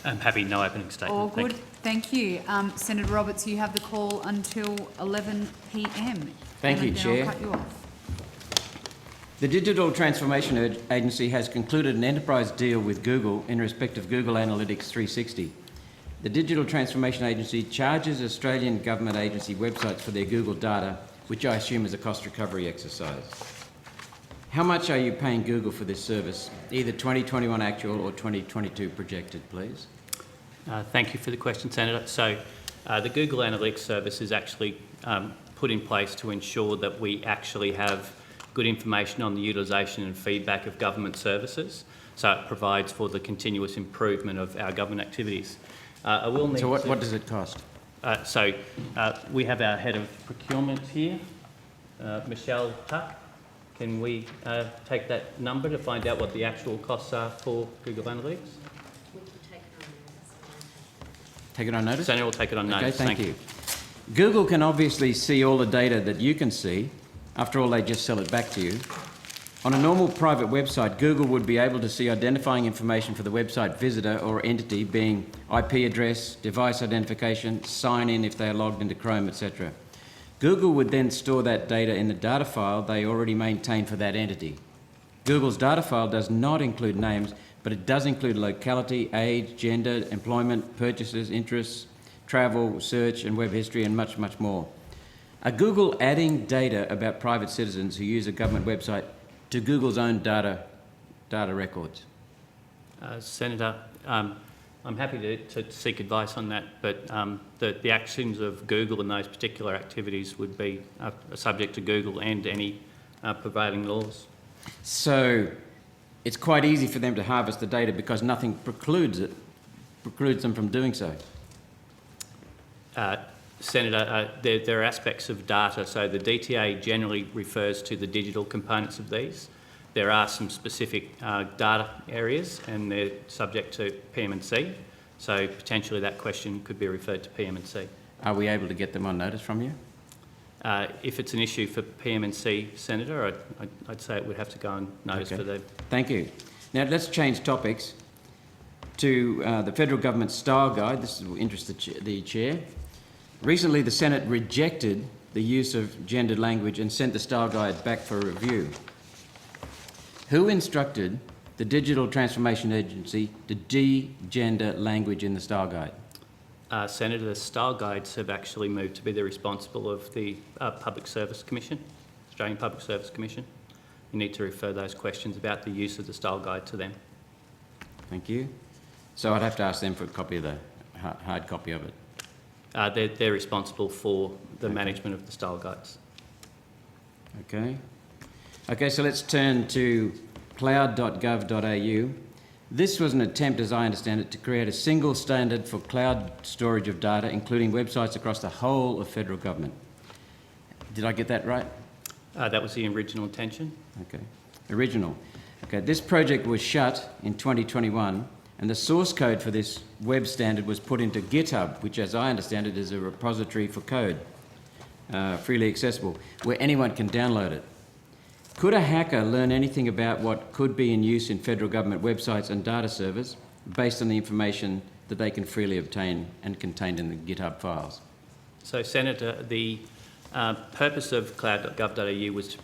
I'm happy, no opening statement. All good. Thank you. Senator Roberts, you have the call until 11 p.m. Thank you, then Chair. I'll cut you off. The Digital Transformation Agency has concluded an enterprise deal with Google in respect of Google Analytics 360. The Digital Transformation Agency charges Australian government agency websites for their Google data, which I assume is a cost recovery exercise. How much are you paying Google for this service, either 2021 actual or 2022 projected, please? Thank you for the question, Senator. So the Google Analytics service is actually put in place to ensure that we actually have good information on the utilisation and feedback of government services. So it provides for the continuous improvement of our government activities. So what does it cost? We have our head of procurement here, Michelle Tuck. Can we take that number to find out what the actual costs are for Google Analytics? Take it on notice? Senator will take it on notice. Okay, thank you. Google can obviously see all the data that you can see. After all, they just sell it back to you. On a normal private website, Google would be able to see identifying information for the website visitor or entity, being IP address, device identification, sign-in if they are logged into Chrome, etc. Google would then store that data in the data file they already maintain for that entity. Google's data file does not include names, but it does include locality, age, gender, employment, purchases, interests, travel, search and web history, and much, much more. Are Google adding data about private citizens who use a government website to Google's own data records? Senator, I'm happy to seek advice on that, but the actions of Google in those particular activities would be subject to Google and any prevailing laws. So it's quite easy for them to harvest the data because nothing precludes them from doing so. Senator, there are aspects of data. So the DTA generally refers to the digital components of these. There are some specific data areas and they're subject to PM&C. So potentially that question could be referred to PM&C. Are we able to get them on notice from you? If it's an issue for PM&C, Senator, I'd say it would have to go on notice for them. Thank you. Now let's change topics to the federal government style guide. This will interest the Chair. Recently, the Senate rejected the use of gendered language and sent the style guide back for review. Who instructed the Digital Transformation Agency to de-gender language in the style guide? Senator, the style guides have actually moved to be the responsible of the Public Service Commission, Australian Public Service Commission. You need to refer those questions about the use of the style guide to them. Thank you. So I'd have to ask them for a copy of the hard copy of it. They're responsible for the management of the style guides. Okay, so let's turn to cloud.gov.au. This was an attempt, as I understand it, to create a single standard for cloud storage of data, including websites across the whole of federal government. Did I get that right? That was the original intention. Okay, original. Okay, this project was shut in 2021, and the source code for this web standard was put into GitHub, which, as I understand it, is a repository for code, freely accessible, where anyone can download it. Could a hacker learn anything about what could be in use in federal government websites and data servers based on the information that they can freely obtain and contained in the GitHub files? So, Senator, the purpose of cloud.gov.au was to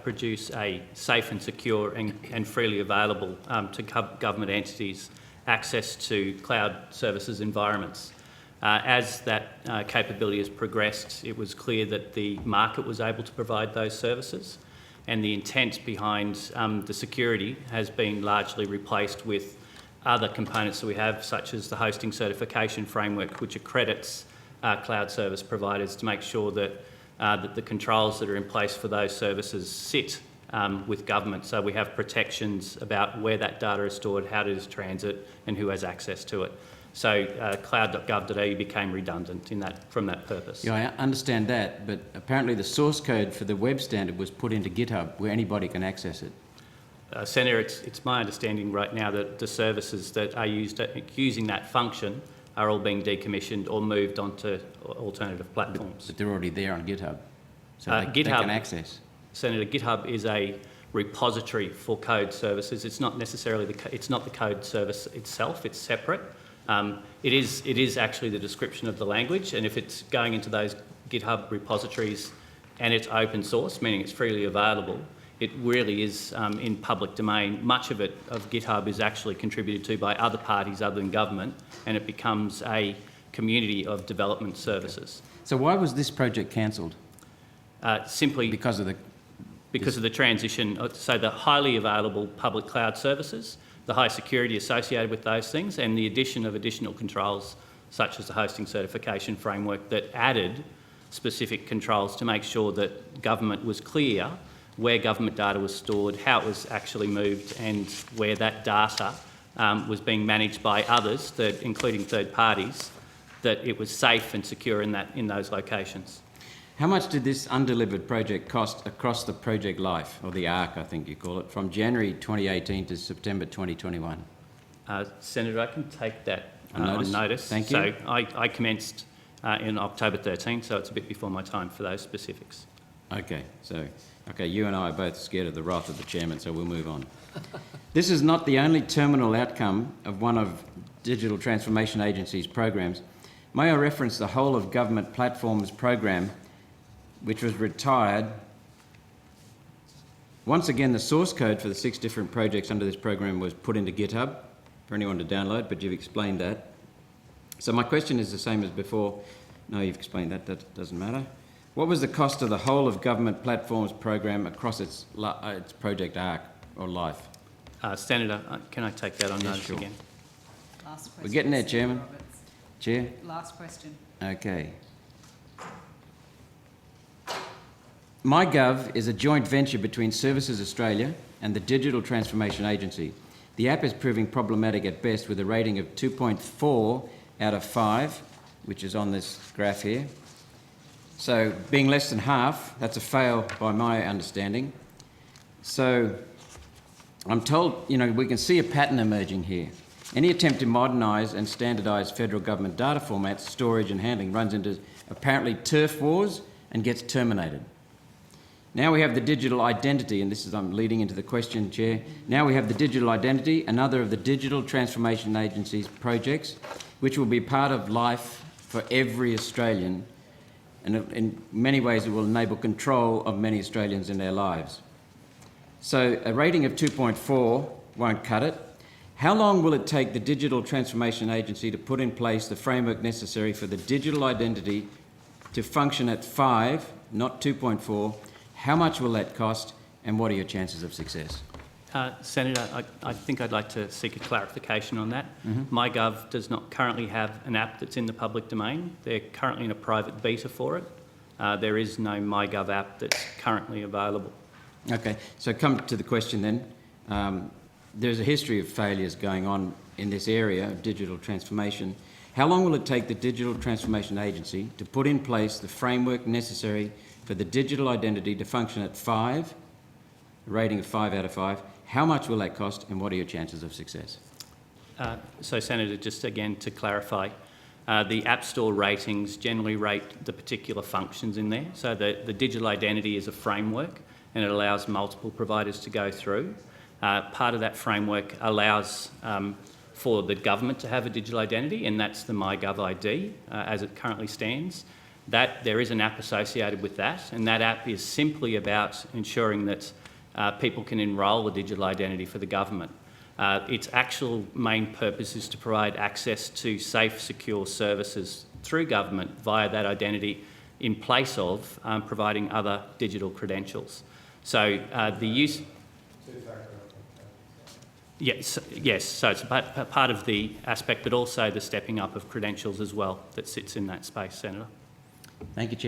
produce a safe and secure and freely available to government entities access to cloud services environments. As that capability has progressed, it was clear that the market was able to provide those services, and the intent behind the security has been largely replaced with other components that we have, such as the hosting certification framework, which accredits cloud service providers to make sure that the controls that are in place for those services sit with government. So we have protections about where that data is stored, how it is transit, and who has access to it. So cloud.gov.au became redundant from that purpose. Yeah, I understand that, but apparently the source code for the web standard was put into GitHub, where anybody can access it. Senator, it's my understanding right now that the services that are using that function are all being decommissioned or moved onto alternative platforms. But they're already there on GitHub, so GitHub, they can access. Senator, GitHub is a repository for code services. It's not necessarily it's not the code service itself. It's separate. It is actually the description of the language, and if it's going into those GitHub repositories and it's open source, meaning it's freely available, it really is in public domain. Much of it, of GitHub, is actually contributed to by other parties other than government, and it becomes a community of development services. So why was this project cancelled? Simply Because of the transition, so the highly available public cloud services, the high security associated with those things, and the addition of additional controls such as the hosting certification framework that added specific controls to make sure that government was clear where government data was stored, how it was actually moved, and where that data was being managed by others, including third parties, that it was safe and secure in those locations. How much did this undelivered project cost across the project life, or the ARC, I think you call it, from January 2018 to September 2021? Senator, I can take that On notice. Thank you. So I commenced in October 13, so it's a bit before my time for those specifics. Okay, you and I are both scared of the wrath of the chairman, so we'll move on. This is not the only terminal outcome of one of Digital Transformation Agency's programs. May I reference the Whole of Government Platforms program, which was retired. Once again, the source code for the 6 different projects under this program was put into GitHub for anyone to download, but you've explained that. So my question is the same as before. No, you've explained that, that doesn't matter. What was the cost of the Whole of Government Platforms program across its project arc or life? Senator, can I take that on notice sure. again? Last question. We're getting there, Senator Chairman. Roberts. Chair? Last question. Okay. MyGov is a joint venture between Services Australia and the Digital Transformation Agency. The app is proving problematic at best with a rating of 2.4 out of 5, which is on this graph here. So being less than half, that's a fail by my understanding. So I'm told, we can see a pattern emerging here. Any attempt to modernise and standardise federal government data formats, storage and handling runs into apparently turf wars and gets terminated. Now we have the digital identity, and I'm leading into the question, Chair. Now we have the digital identity, another of the Digital Transformation Agency's projects, which will be part of life for every Australian, and in many ways it will enable control of many Australians in their lives. So a rating of 2.4 won't cut it. How long will it take the Digital Transformation Agency to put in place the framework necessary for the digital identity to function at 5, not 2.4? How much will that cost, and what are your chances of success? Senator, I think I'd like to seek a clarification on that. MyGov does not currently have an app that's in the public domain. They're currently in a private beta for it. There is no MyGov app that's currently available. Okay, so come to the question then. There's a history of failures going on in this area of digital transformation. How long will it take the Digital Transformation Agency to put in place the framework necessary for the digital identity to function at 5, a rating of 5 out of 5? How much will that cost, and what are your chances of success? So, Senator, just again to clarify, the App Store ratings generally rate the particular functions in there. So the digital identity is a framework, and it allows multiple providers to go through. Part of that framework allows for the government to have a digital identity, and that's the MyGov ID as it currently stands. There is an app associated with that, and that app is simply about ensuring that people can enrol a digital identity for the government. Its actual main purpose is to provide access to safe, secure services through government via that identity in place of providing other digital credentials. So the use... Yes, so it's part of the aspect, but also the stepping up of credentials as well that sits in that space, Senator. Thank you, Chair.